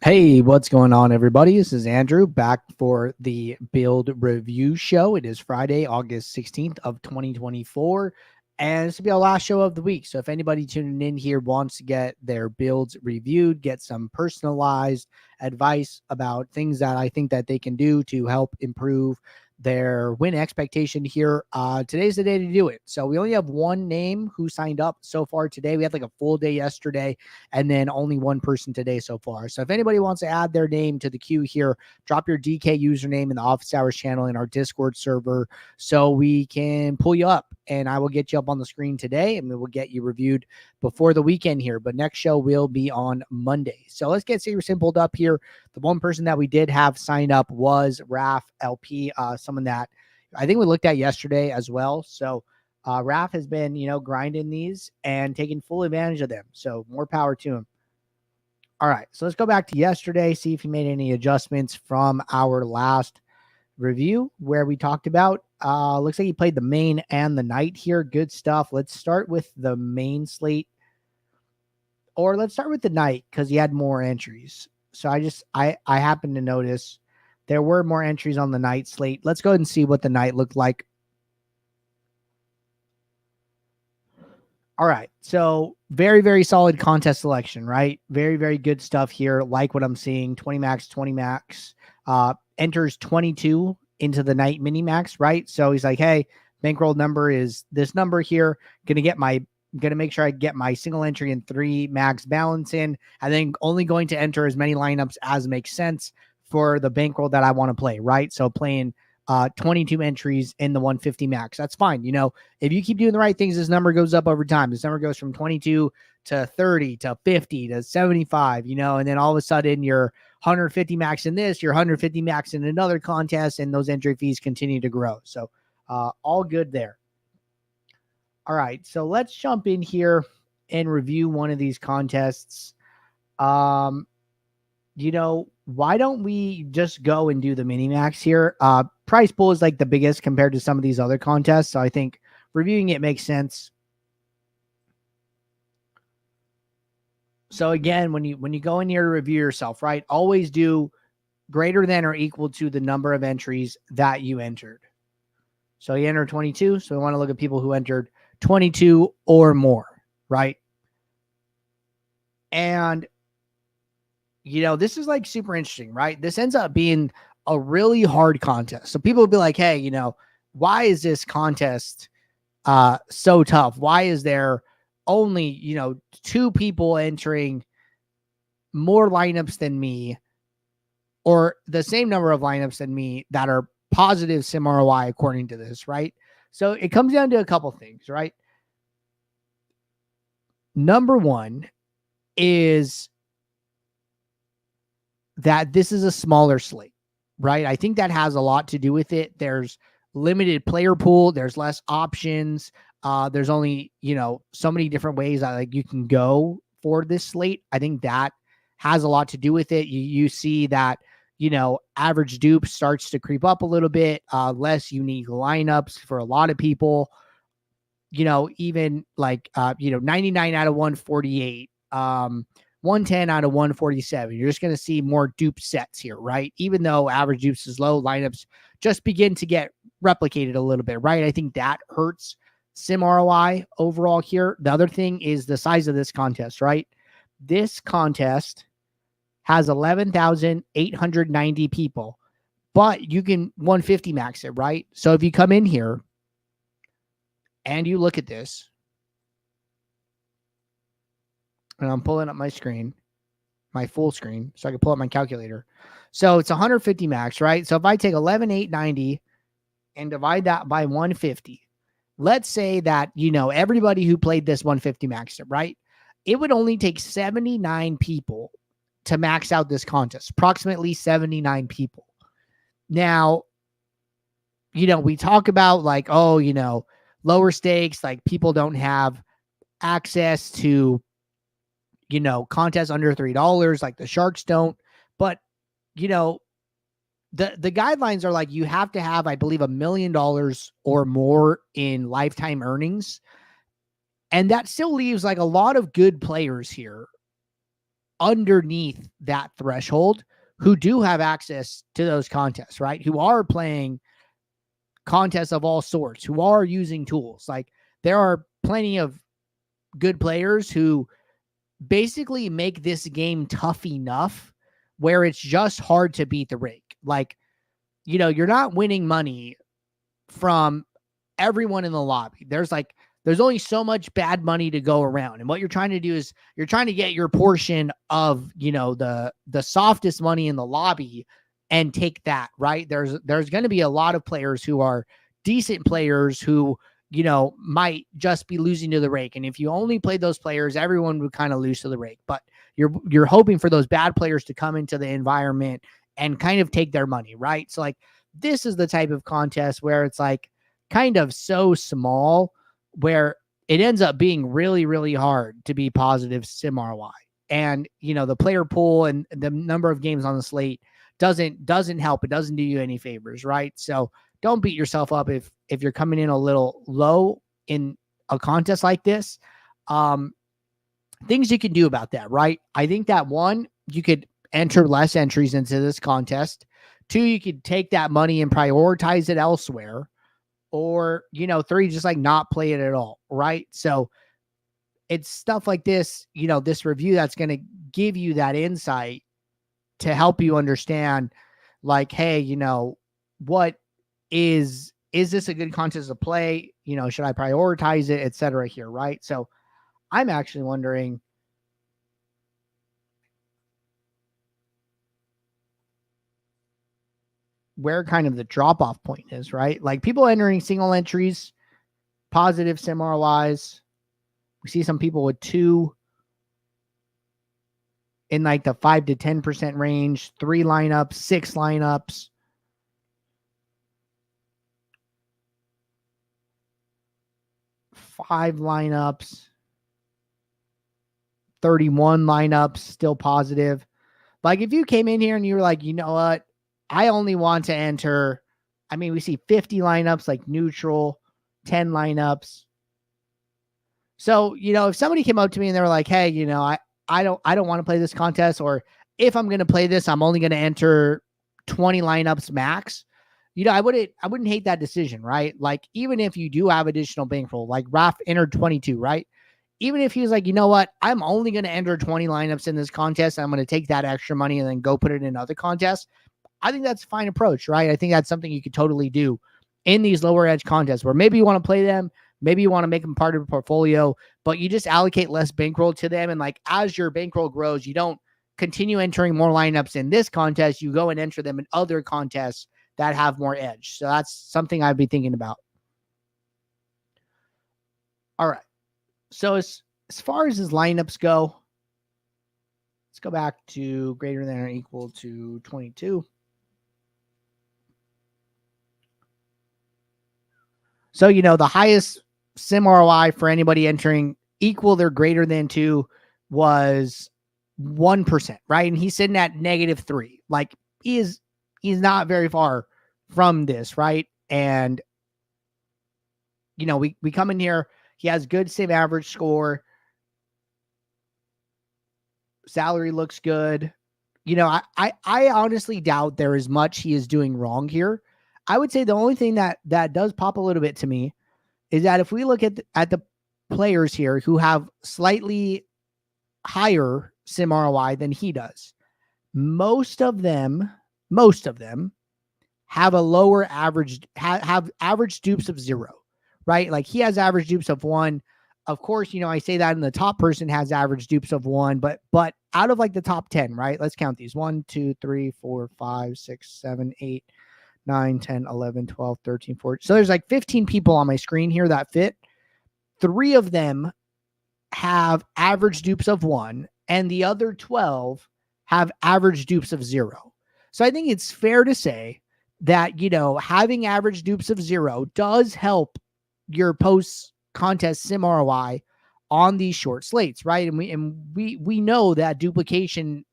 Hey, what's going on, everybody? This is Andrew back for the Build Review Show. It is Friday, August 16th of 2024, and this will be our last show of the week. So if anybody tuning in here wants to get their builds reviewed, get some personalized advice about things that I think that they can do to help improve their win expectation here, today's the day to do it. So we only have one name who signed up so far today. We had like a full day yesterday, and then only one person today so far. So if anybody wants to add their name to the queue here, drop your DK username in the Office Hours channel in our Discord server so we can pull you up, and I will get you up on the screen today, and we will get you reviewed before the weekend here. But next show will be on Monday. So let's get Severson pulled up here. The one person that we did have sign up was Raf LP, someone that I think we looked at yesterday as well. So Raf has been, grinding these and taking full advantage of them. So more power to him. All right. So let's go back to yesterday, see if he made any adjustments from our last review where we talked about. Looks like he played the main and the night here. Good stuff. Let's start with the main slate. Or let's start with the night because he had more entries. So I happened to notice there were more entries on the night slate. Let's go ahead and see what the night looked like. All right. So very, very solid contest selection, right? Very, very good stuff here. Like what I'm seeing. 20 max. Enters 22 into the night mini max, right? So he's like, hey, bankroll number is this number here. Gonna make sure I get my single entry and 3 max balance in, and then only going to enter as many lineups as makes sense for the bankroll that I want to play, right? So playing 22 entries in the 150 max. That's fine. If you keep doing the right things, this number goes up over time. This number goes from 22 to 30 to 50 to 75, and then all of a sudden you're 150 max in this, you're 150 max in another contest, and those entry fees continue to grow. So all good there. All right, so let's jump in here and review one of these contests. Why don't we just go and do the mini max here? Price pool is like the biggest compared to some of these other contests, so I think reviewing it makes sense. So again, when you go in here to review yourself, right, always do greater than or equal to the number of entries that you entered. So you entered 22, so we want to look at people who entered 22 or more, right? And this is like super interesting, right? This ends up being a really hard contest. So people will be like, hey, why is this contest so tough? Why is there only, 2 people entering more lineups than me, or the same number of lineups than me that are positive sim ROI according to this, right? So it comes down to a couple things, right? Number one is that this is a smaller slate, right? I think that has a lot to do with it. There's limited player pool. There's less options. There's only, so many different ways that you can go for this slate. I think that has a lot to do with it. You see that, average dupe starts to creep up a little bit, less unique lineups for a lot of people, even like, 99 out of 148, 110 out of 147. You're just going to see more dupe sets here, right? Even though average dupes is low, lineups just begin to get replicated a little bit, right? I think that hurts sim ROI overall here. The other thing is the size of this contest, right? This contest has 11,890 people, but you can 150 max it, right? So if you come in here and you look at this, and I'm pulling up my screen, my full screen, so I can pull up my calculator. So it's 150 max, right? So if I take 11,890 and divide that by 150, let's say that, everybody who played this 150 maxed it, right? It would only take 79 people to max out this contest, approximately 79 people. Now, we talk about like, lower stakes, like people don't have access to, contests under $3, like the Sharks don't. But, the guidelines are like you have to have, I believe, $1 million or more in lifetime earnings. And that still leaves like a lot of good players here underneath that threshold who do have access to those contests, right? Who are playing contests of all sorts, who are using tools. Like there are plenty of good players who basically make this game tough enough where it's just hard to beat the rig. Like, you're not winning money from everyone in the lobby. There's only so much bad money to go around. And what you're trying to do is you're trying to get your portion of, the softest money in the lobby and take that, right? There's going to be a lot of players who are decent players who, might just be losing to the rake. And if you only played those players, everyone would kind of lose to the rake. But you're hoping for those bad players to come into the environment and kind of take their money, right? So like this is the type of contest where it's like kind of so small where it ends up being really, really hard to be positive sim ROI. And, the player pool and the number of games on the slate doesn't help. It doesn't do you any favors, right? So don't beat yourself up if you're coming in a little low in a contest like this. Things you can do about that, right? I think that one, you could enter less entries into this contest. 2, you could take that money and prioritize it elsewhere. Or, 3, just like not play it at all, right? So it's stuff like this, this review that's going to give you that insight to help you understand like, hey, what is this a good contest to play? Should I prioritize it, et cetera here, right? So I'm actually wondering where kind of the drop-off point is, right? Like people entering single entries, positive sim ROIs. We see some people with 2 in like the 5 to 10% range, 3 lineups, 6 lineups. 5 lineups, 31 lineups, still positive. Like if you came in here and you were like, you know what? I only want to enter. I mean, we see 50 lineups like neutral, 10 lineups. So, if somebody came up to me and they were like, hey, I don't want to play this contest, or if I'm going to play this, I'm only going to enter 20 lineups max. I wouldn't hate that decision, right? Like even if you do have additional bankroll, like Raf entered 22, right? Even if he was like, you know what, I'm only going to enter 20 lineups in this contest. I'm going to take that extra money and then go put it in other contests. I think that's a fine approach, right? I think that's something you could totally do in these lower edge contests where maybe you want to play them, maybe you want to make them part of your portfolio, but you just allocate less bankroll to them. And like, as your bankroll grows, you don't continue entering more lineups in this contest. You go and enter them in other contests that have more edge. So that's something I'd be thinking about. All right. So as far as his lineups go, let's go back to greater than or equal to 22. So, the highest sim ROI for anybody entering equal or greater than 2 was 1%, right? And he's sitting at -3. Like he's not very far from this, right? And, we come in here, he has good sim average score. Salary looks good. I honestly doubt there is much he is doing wrong here. I would say the only thing that does pop a little bit to me is that if we look at the players here who have slightly higher sim ROI than he does, most of them have a lower average, have average dupes of 0, right? Like he has average dupes of 1. Of course, I say that, and the top person has average dupes of 1, but out of like the top 10, right? Let's count these: 1, 2, 3, 4, 5, 6, 7, 8, 9, 10, 11, 12, 13, 14. So there's like 15 people on my screen here that fit. 3 of them have average dupes of 1, and the other 12 have average dupes of 0. So I think it's fair to say that, having average dupes of 0 does help your post contest sim ROI on these short slates, right? And we know that duplication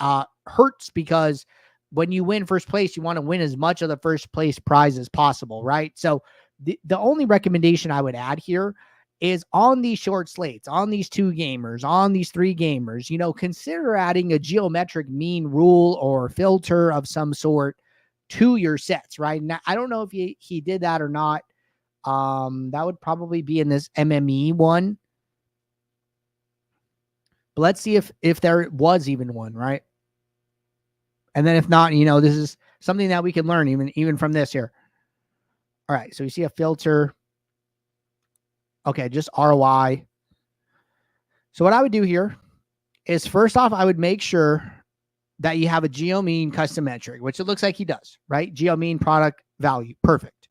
hurts, because when you win first place, you want to win as much of the first place prize as possible, right? So the only recommendation I would add here is on these short slates, on these 2 gamers, on these 3 gamers, consider adding a geometric mean rule or filter of some sort to your sets, right? Now, I don't know if he did that or not. That would probably be in this MME one. But let's see if there was even one, right? And then if not, this is something that we can learn even from this here. All right, so you see a filter. Okay, just ROI. So what I would do here is, first off, I would make sure that you have a GeoMean custom metric, which it looks like he does, right? GeoMean product value, perfect.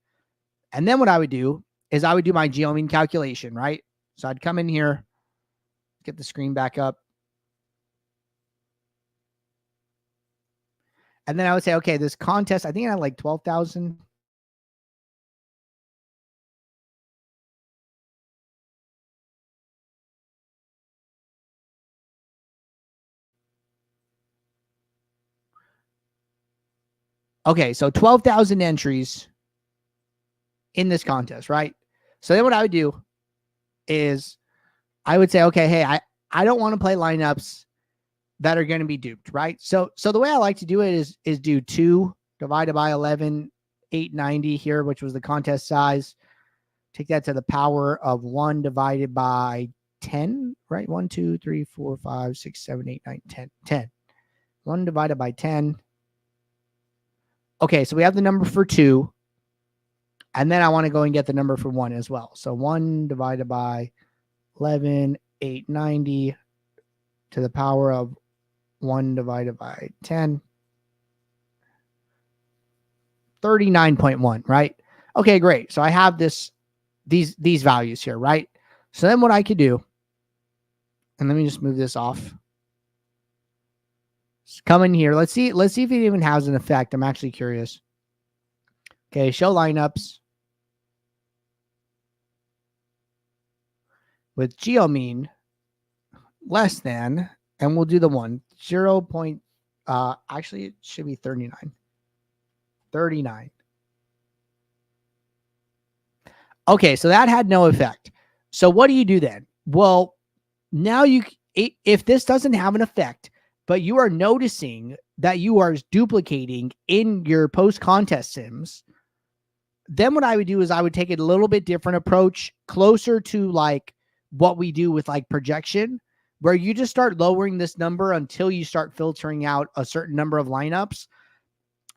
And then what I would do is I would do my GeoMean calculation, right? So I'd come in here, get the screen back up. And then I would say, okay, this contest, I think I had like 12,000. Okay, so 12,000 entries in this contest, right? So then what I would do is I would say, okay, hey, I don't want to play lineups that are going to be duped, right? So the way I like to do it is do 2 divided by 11, 890 here, which was the contest size. Take that to the power of 1 divided by 10, right? 1, 2, 3, 4, 5, 6, 7, 8, 9, 10, 10. 1 divided by 10. Okay, so we have the number for 2. And then I want to go and get the number for 1 as well. So 1 divided by 11, 890 to the power of 1 divided by 10. 39.1, right? Okay, great. So I have these values here, right? So then what I could do, and let me just move this off. Just come in here. Let's see if it even has an effect. I'm actually curious. Okay, show lineups with GeoMean less than, and we'll do the 0. Actually, it should be 39. 39. Okay, so that had no effect. So what do you do then? Well, now if this doesn't have an effect, but you are noticing that you are duplicating in your post-contest sims, then what I would do is I would take a little bit different approach, closer to like what we do with like projection, where you just start lowering this number until you start filtering out a certain number of lineups.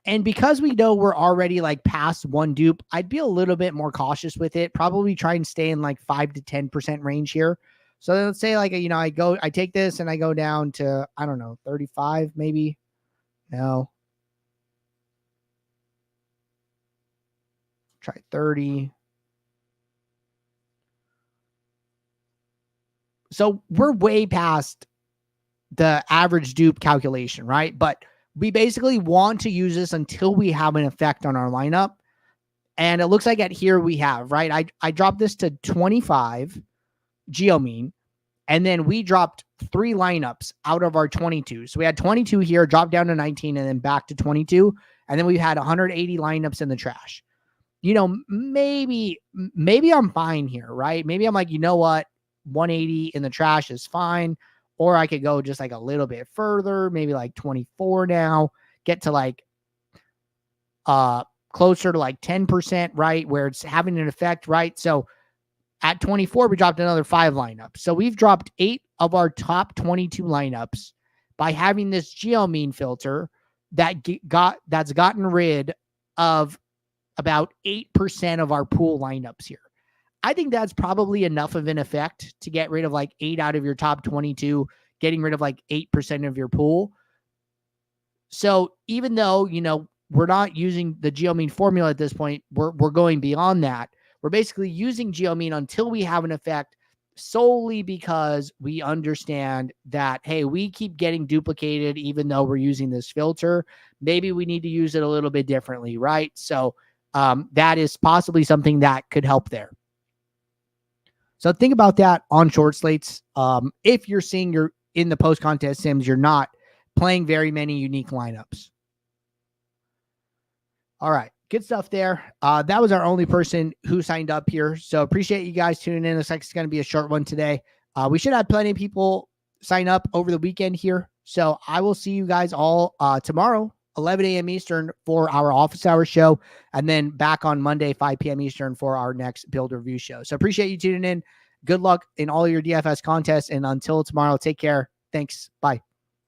And because we know we're already like past 1 dupe, I'd be a little bit more cautious with it. Probably try and stay in like 5 to 10% range here. So let's say like, I take this and I go down to, I don't know, 35 maybe. No. Try 30. So we're way past the average dupe calculation, right? But we basically want to use this until we have an effect on our lineup. And it looks like at here we have, right? I dropped this to 25 GeoMean, and then we dropped 3 lineups out of our 22. So we had 22 here, dropped down to 19, and then back to 22. And then we had 180 lineups in the trash. Maybe I'm fine here, right? Maybe I'm like, you know what? 180 in the trash is fine. Or I could go just like a little bit further, maybe like 24 now, get to like closer to like 10%, right? Where it's having an effect, right? So at 24, we dropped another 5 lineups. So we've dropped 8 of our top 22 lineups by having this GeoMean filter that's gotten rid of about 8% of our pool lineups here. I think that's probably enough of an effect to get rid of like 8 out of your top 22, getting rid of like 8% of your pool. So even though, we're not using the GeoMean formula at this point, we're going beyond that. We're basically using GeoMean until we have an effect, solely because we understand that, hey, we keep getting duplicated even though we're using this filter. Maybe we need to use it a little bit differently, right? So that is possibly something that could help there. So think about that on short slates. If you're seeing you're in the post-contest sims, you're not playing very many unique lineups. All right. Good stuff there. That was our only person who signed up here. So appreciate you guys tuning in. Looks like it's going to be a short one today. We should have plenty of people sign up over the weekend here. So I will see you guys all tomorrow, 11 a.m. Eastern for our office hour show. And then back on Monday, 5 p.m. Eastern for our next build review show. So appreciate you tuning in. Good luck in all your DFS contests. And until tomorrow, take care. Thanks. Bye.